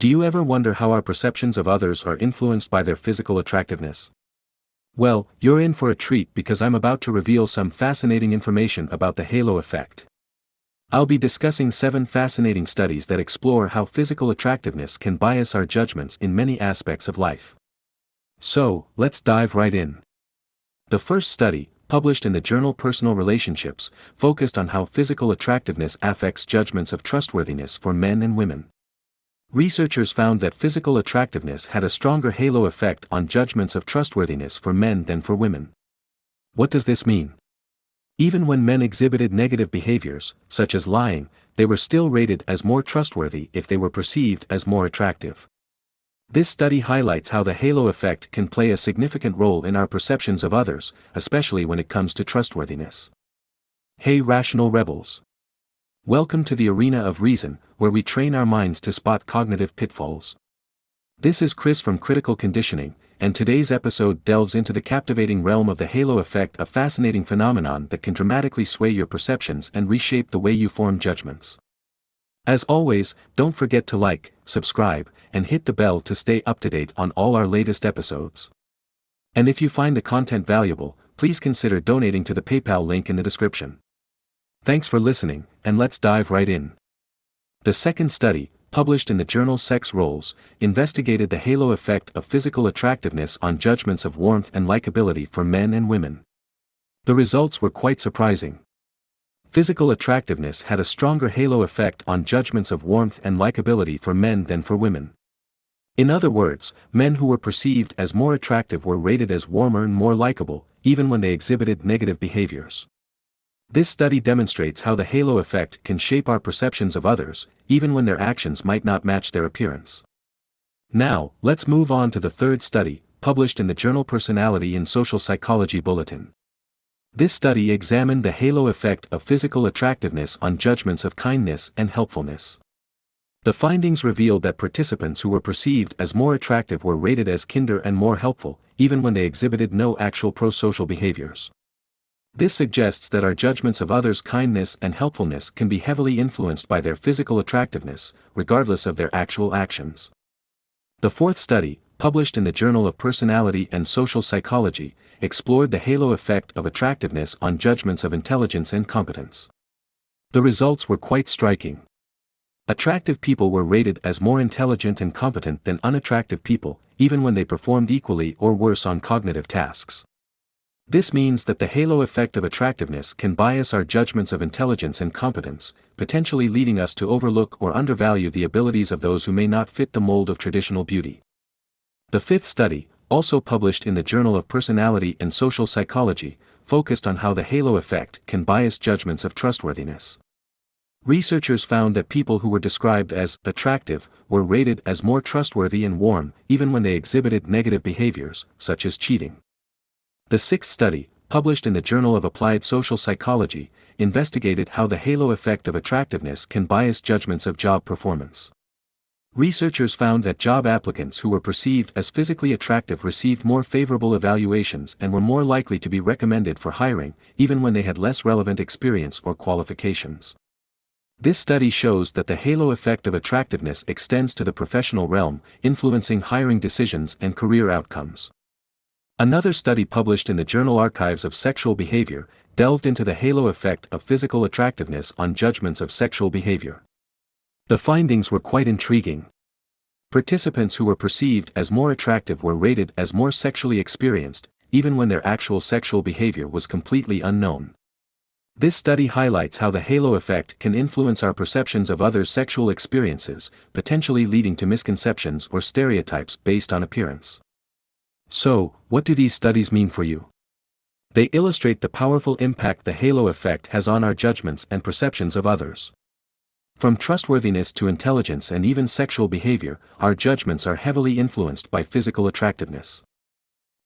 Do you ever wonder how our perceptions of others are influenced by their physical attractiveness? Well, you're in for a treat because I'm about to reveal some fascinating information about the halo effect. I'll be discussing 7 fascinating studies that explore how physical attractiveness can bias our judgments in many aspects of life. So, let's dive right in. The first study, published in the journal Personal Relationships, focused on how physical attractiveness affects judgments of trustworthiness for men and women. Researchers found that physical attractiveness had a stronger halo effect on judgments of trustworthiness for men than for women. What does this mean? Even when men exhibited negative behaviors, such as lying, they were still rated as more trustworthy if they were perceived as more attractive. This study highlights how the halo effect can play a significant role in our perceptions of others, especially when it comes to trustworthiness. Hey rational rebels! Welcome to the arena of reason, where we train our minds to spot cognitive pitfalls. This is Chris from Critical Conditioning, and today's episode delves into the captivating realm of the halo effect, a fascinating phenomenon that can dramatically sway your perceptions and reshape the way you form judgments. As always, don't forget to like, subscribe, and hit the bell to stay up to date on all our latest episodes. And if you find the content valuable, please consider donating to the PayPal link in the description. Thanks for listening, and let's dive right in. The second study, published in the journal Sex Roles, investigated the halo effect of physical attractiveness on judgments of warmth and likability for men and women. The results were quite surprising. Physical attractiveness had a stronger halo effect on judgments of warmth and likability for men than for women. In other words, men who were perceived as more attractive were rated as warmer and more likable, even when they exhibited negative behaviors. This study demonstrates how the halo effect can shape our perceptions of others, even when their actions might not match their appearance. Now, let's move on to the third study, published in the journal Personality and Social Psychology Bulletin. This study examined the halo effect of physical attractiveness on judgments of kindness and helpfulness. The findings revealed that participants who were perceived as more attractive were rated as kinder and more helpful, even when they exhibited no actual pro-social behaviors. This suggests that our judgments of others' kindness and helpfulness can be heavily influenced by their physical attractiveness, regardless of their actual actions. The fourth study, published in the Journal of Personality and Social Psychology, explored the halo effect of attractiveness on judgments of intelligence and competence. The results were quite striking. Attractive people were rated as more intelligent and competent than unattractive people, even when they performed equally or worse on cognitive tasks. This means that the halo effect of attractiveness can bias our judgments of intelligence and competence, potentially leading us to overlook or undervalue the abilities of those who may not fit the mold of traditional beauty. The fifth study, also published in the Journal of Personality and Social Psychology, focused on how the halo effect can bias judgments of trustworthiness. Researchers found that people who were described as attractive were rated as more trustworthy and warm, even when they exhibited negative behaviors, such as cheating. The sixth study, published in the Journal of Applied Social Psychology, investigated how the halo effect of attractiveness can bias judgments of job performance. Researchers found that job applicants who were perceived as physically attractive received more favorable evaluations and were more likely to be recommended for hiring, even when they had less relevant experience or qualifications. This study shows that the halo effect of attractiveness extends to the professional realm, influencing hiring decisions and career outcomes. Another study published in the journal Archives of Sexual Behavior delved into the halo effect of physical attractiveness on judgments of sexual behavior. The findings were quite intriguing. Participants who were perceived as more attractive were rated as more sexually experienced, even when their actual sexual behavior was completely unknown. This study highlights how the halo effect can influence our perceptions of others' sexual experiences, potentially leading to misconceptions or stereotypes based on appearance. So, what do these studies mean for you? They illustrate the powerful impact the halo effect has on our judgments and perceptions of others. From trustworthiness to intelligence and even sexual behavior, our judgments are heavily influenced by physical attractiveness.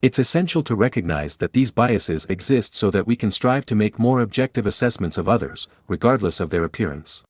It's essential to recognize that these biases exist so that we can strive to make more objective assessments of others, regardless of their appearance.